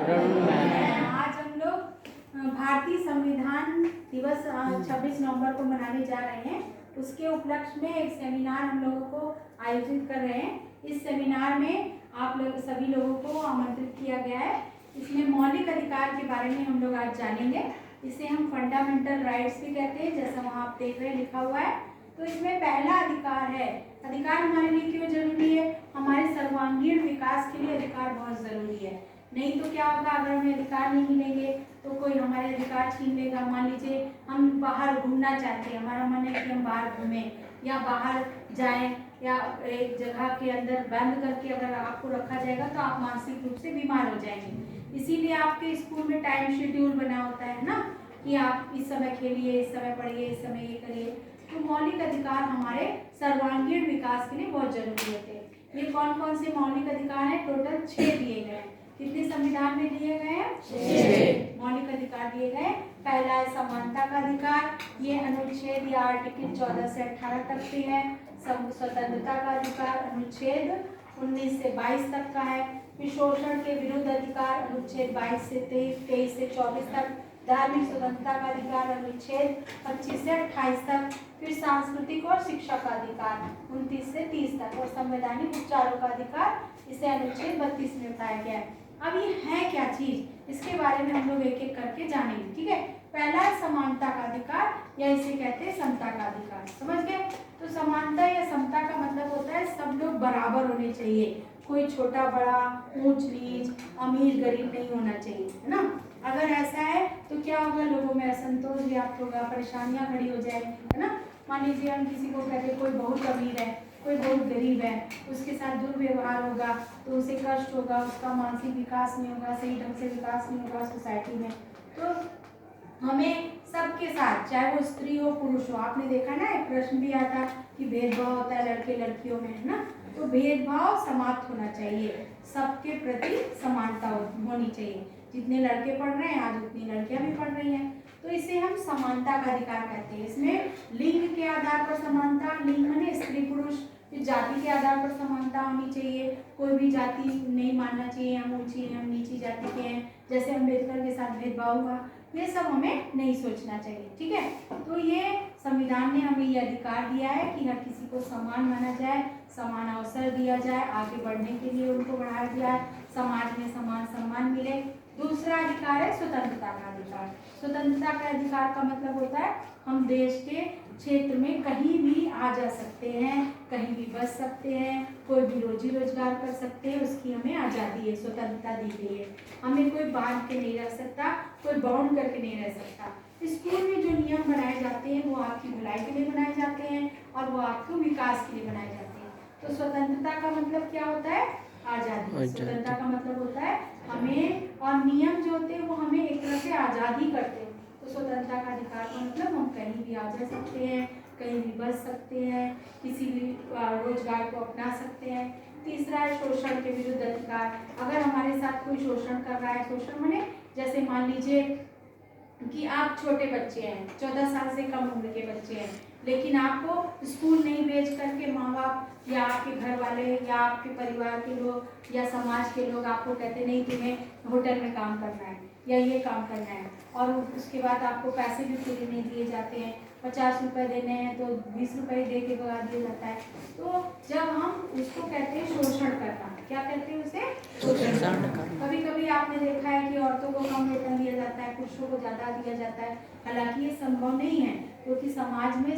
आज हम लोग भारतीय संविधान दिवस 26 नवंबर को मनाने जा रहे हैं। उसके उपलक्ष्य में एक सेमिनार हम लोगों को आयोजित कर रहे हैं। इस सेमिनार में आप लोग सभी लोगों को आमंत्रित किया गया है। इसमें मौलिक अधिकार के बारे में हम लोग आज जानेंगे। इसे हम फंडामेंटल राइट्स भी कहते हैं, जैसा वहाँ आप देख रहे हैं लिखा हुआ है। तो इसमें पहला अधिकार है। अधिकार हमारे लिए क्यों जरूरी है? हमारे सर्वांगीण विकास के लिए अधिकार बहुत जरूरी है। नहीं तो क्या होगा, अगर हमें अधिकार नहीं मिलेंगे तो कोई हमारे अधिकार छीन लेगा। मान लीजिए हम बाहर घूमना चाहते हैं, हमारा मन है कि हम बाहर घूमें या बाहर जाएं या एक जगह के अंदर बंद करके अगर आपको रखा जाएगा तो आप मानसिक रूप से बीमार हो जाएंगे। इसीलिए आपके स्कूल में टाइम शेड्यूल बना होता है ना, कि आप इस समय खेलिए, इस समय पढ़िए, इस समय ये करिए। तो मौलिक अधिकार हमारे सर्वांगीण विकास के लिए बहुत जरूरी होते हैं। ये कौन कौन से मौलिक अधिकार हैं? टोटल 6 दिए गए हैं। कितने संविधान में दिए गए हैं? 6 मौलिक अधिकार दिए गए। पहला है समानता का अधिकार। ये अनुच्छेद या आर्टिकल 14 से 18 तक पे है। स्वतंत्रता का अधिकार अनुच्छेद 19 से 22 तक का है। फिर शोषण के विरुद्ध अधिकार अनुच्छेद 22 से 23 से 24 तक। धार्मिक स्वतंत्रता का अधिकार अनुच्छेद 25 से 28 तक। फिर सांस्कृतिक और शिक्षा का अधिकार 29 से 30 तक। और संवैधानिक उपचारों का अधिकार इसे अनुच्छेद 32 में बताया गया है। अब ये है क्या चीज, इसके बारे में हम लोग एक एक करके जानेंगे। ठीक है, पहला है समानता का अधिकार, या इसे कहते हैं समता का अधिकार। समझ गए? तो समानता या समता का मतलब होता है सब लोग बराबर होने चाहिए। कोई छोटा बड़ा, ऊंच नीच, अमीर गरीब नहीं होना चाहिए, है ना। अगर ऐसा है तो क्या होगा, लोगों में असंतोष व्याप्त होगा, परेशानियां खड़ी हो जाएंगी, है ना। मान लीजिए हम किसी को कहते हैं कोई बहुत अमीर है, कोई बहुत गरीब है, उसके साथ दुर्व्यवहार होगा तो उसे कष्ट होगा, उसका मानसिक विकास नहीं होगा, सही ढंग से विकास नहीं होगा सोसाइटी में। तो हमें सबके साथ, चाहे वो स्त्री हो पुरुष हो, आपने देखा ना एक प्रश्न भी आता कि भेदभाव होता है लड़के लड़कियों में, है ना। तो भेदभाव समाप्त होना चाहिए, सबके प्रति समानता होनी चाहिए। जितने लड़के पढ़ रहे हैं आज उतनी लड़कियां भी पढ़ रही हैं, तो इसे हम समानता का अधिकार कहते हैं। इसमें लिंग के आधार पर समानता, लिंग माने स्त्री पुरुष, फिर जाति के आधार पर समानता होनी चाहिए। कोई भी जाति नहीं मानना चाहिए, हम ऊंची हैं हम नीची जाति के हैं, जैसे अम्बेडकर के साथ भेदभाव हुआ, ये सब हमें नहीं सोचना चाहिए। ठीक है, तो ये संविधान ने हमें ये अधिकार दिया है कि हर किसी को समान माना जाए, समान अवसर दिया जाए, आगे बढ़ने के लिए उनको बढ़ाया जाए, समाज में समान सम्मान मिले। दूसरा अधिकार है स्वतंत्रता का अधिकार। स्वतंत्रता का अधिकार का मतलब होता है हम देश के क्षेत्र में कहीं भी आ जा सकते हैं, कहीं भी बस सकते हैं, कोई भी रोजी रोजगार कर सकते हैं, उसकी हमें आज़ादी है, स्वतंत्रता दी गई है। हमें कोई बांध के नहीं रह सकता, कोई बाउंड करके नहीं रह सकता। स्कूल में जो नियम बनाए जाते हैं वो आपकी भलाई के लिए बनाए जाते हैं और वो आपके विकास के लिए बनाए जाते हैं। तो स्वतंत्रता का मतलब क्या होता है? आज़ादी। स्वतंत्रता का मतलब होता है हमें, और नियम जो होते हैं वो हमें एक तरह से आज़ादी करते हैं। तो स्वतंत्रता का अधिकार का मतलब हम कहीं भी आ जा सकते हैं, कहीं भी बस सकते हैं, किसी भी रोजगार को अपना सकते हैं। तीसरा है शोषण के विरुद्ध अधिकार। अगर हमारे साथ कोई शोषण कर रहा है, शोषण माने जैसे मान लीजिए कि आप छोटे बच्चे हैं, 14 साल से कम उम्र के बच्चे हैं, लेकिन आपको स्कूल नहीं भेज करके माँ बाप या आपके घर वाले या आपके परिवार के लोग या समाज के लोग आपको कहते नहीं तुम्हें होटल में काम करना है या ये काम करना है, और उसके बाद आपको पैसे भी पूरे नहीं दिए जाते हैं, 50 रुपये देने हैं तो 20 रुपये दे के भगा दिया जाता है। तो जब हम उसको कहते हैं शोषण करना, क्या कहते हैं उसे? शोषण। कभी कभी आपने देखा है कि औरतों को कम वेतन दिया जाता है, पुरुषों को ज़्यादा दिया जाता है। हालांकि ये संभव नहीं है, क्योंकि समाज में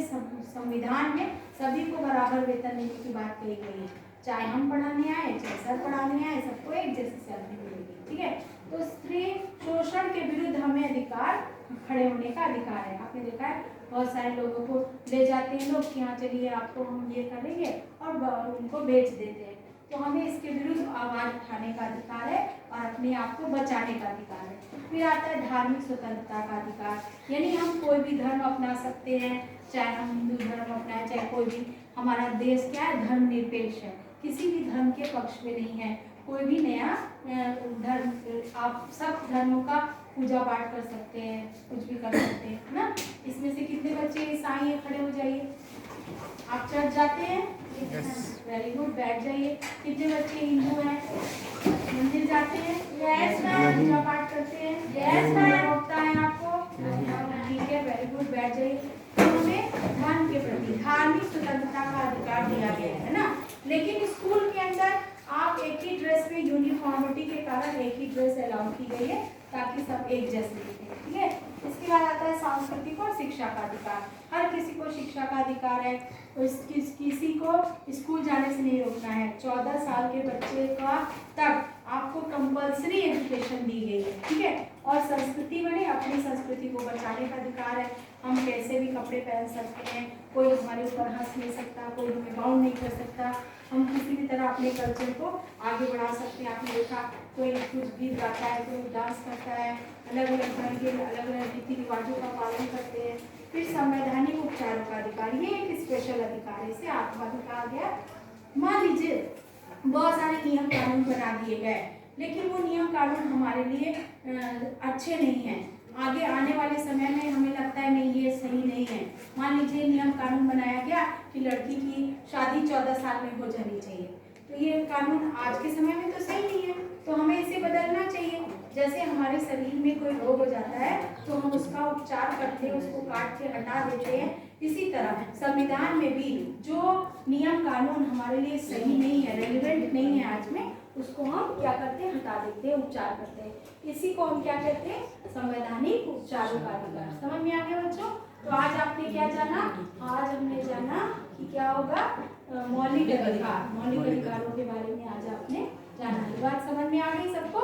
संविधान में सभी को बराबर वेतन देने की बात कही गई है। चाहे हम पढ़ाने आए, चाहे सर पढ़ाने आए, सबको एक जैसी सैलरी मिलेगी। ठीक है, तो स्त्री शोषण के विरुद्ध हमें अधिकार, खड़े होने का अधिकार है। आपने देखा है बहुत सारे लोगों को ले जाते हैं लोग कि हाँ चलिए आपको हम ये करेंगे और उनको बेच देते हैं। तो हमें इसके विरुद्ध आवाज उठाने का अधिकार है और अपने आप को बचाने का अधिकार है। फिर आता है धार्मिक स्वतंत्रता का अधिकार, यानी हम कोई भी धर्म अपना सकते हैं, चाहे हम हिंदू धर्म अपनाएं चाहे कोई भी। हमारा देश क्या है? धर्मनिरपेक्ष है, किसी भी धर्म के पक्ष में नहीं है। कोई भी नया धर्म, आप सब धर्मों का पूजा पाठ कर सकते हैं, कुछ भी कर सकते हैं, है ना। इसमें से कितने बच्चे ईसाई हैं? खड़े हो जाइए। आप चर्च जाते हैं? वेरी गुड, बैठ जाइए। कितने बच्चे हिंदू हैं? मंदिर जाते हैं? पूजा पाठ करते हैं? रोकता है आपको? ठीक है, वेरी गुड, बैठ जाइए। तो हमें धर्म के प्रति धार्मिक स्वतंत्रता का अधिकार दिया गया है ना। लेकिन स्कूल के अंदर आप एक ही ड्रेस में, यूनिफॉर्मिटी के कारण एक ही ड्रेस अलाउ की गई है ताकि सब एक जैसे दिखें, ठीक है। इसके बाद आता है सांस्कृतिक और शिक्षा का अधिकार। हर किसी को शिक्षा का अधिकार है, तो किसी को स्कूल जाने से नहीं रोकना है। 14 साल के बच्चे का तक आपको कंपलसरी एजुकेशन दी गई है, ठीक है। और संस्कृति बने, अपनी संस्कृति को बचाने का अधिकार है। हम कैसे भी कपड़े पहन सकते हैं, कोई हमारे ऊपर हंस नहीं सकता, कोई हमें बाउंड नहीं कर सकता। हम किसी भी तरह अपने कल्चर को आगे बढ़ा सकते हैं। आपने देखा कोई कुछ गीत गाता है, कोई डांस करता है, अलग अलग धर्म के अलग अलग रीति रिवाजों का पालन करते हैं। फिर संवैधानिक उपचारों का अधिकार, ये एक स्पेशल अधिकार है, इसे आत्माधिकार गया। मान लीजिए बहुत सारे नियम कानून बना दिए गए, लेकिन वो नियम कानून हमारे लिए अच्छे नहीं हैं। आगे आने वाले समय में हमें लगता है नहीं ये सही नहीं है। मान लीजिए नियम कानून बनाया गया कि लड़की की शादी 14 साल में हो जानी चाहिए, तो ये कानून आज के समय में तो सही नहीं है, तो हमें इसे बदलना चाहिए। जैसे हमारे शरीर में कोई रोग हो जाता है तो हम उसका उपचार करते हैं, उसको काट के हटा देते हैं। इसी तरह संविधान में भी जो नियम कानून हमारे लिए सही नहीं है, रेलिवेंट नहीं है आज में, उसको हम क्या करते हैं, हटा देते हैं, उपचार करते हैं। इसी को हम क्या कहते हैं, संवैधानिक उपचारों का अधिकार। समझ में आ गया बच्चों? तो आज आपने क्या जाना, आज हमने जाना कि क्या होगा, मौलिक अधिकार, मौलिक अधिकारों के बारे में आज आपने जाना। ये बात समझ में आ गई सबको?